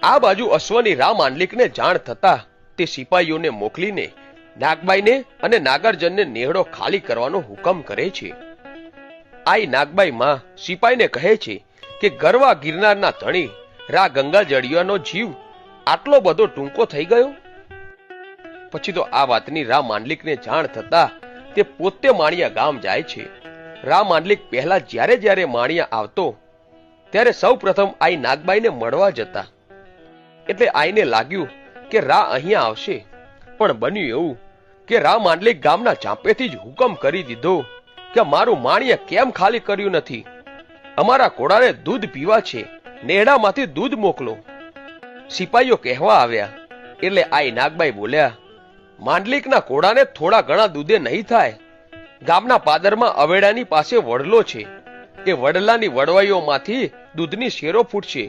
આ બાજુ અશ્વની રા માંડલિકને જાણ થતા તે સિપાહીઓને મોકલીને નાગબાઈને અને નાગરજનને નેહડો ખાલી કરવાનો હુકમ કરે છે. આઈ નાગબાઈ માં સિપાહીને કહે છે કે ગરવા ગિરનારના ધણી રા ગંગાજળિયાનો જીવ આટલો બધો ટૂંકો થઈ ગયો. પછી તો આ વાતની રા માંડલિકને જાણ થતા તે પોતે માણિયા ગામ જાય છે. રા માંડલિક પહેલા જ્યારે માણિયા આવતો ત્યારે સૌ પ્રથમ આઈ નાગબાઈને મળવા જતા. એટલે આઈને લાગ્યું કે રા અહીંયા આવશે, પણ બન્યું એવું કે રા માંડલિક ગામના ચાંપેથી જ હુકમ કરી દીધો કે મારું માણિયા કેમ ખાલી કર્યું નથી? અમારા ઘોડાને દૂધ પીવા છે, નેહડામાંથી દૂધ મોકલો. સિપાહીઓ કહેવા આવ્યા એટલે આઈ નાગબાઈ બોલ્યા, માંડલિકના ઘોડાને થોડા ઘણા દૂધે નહીં થાય. ગામના પાદરમાં અવેડાની પાસે વડલો છે, એ વડલાની વડવાઈઓમાંથી દૂધની શેરો ફૂટશે.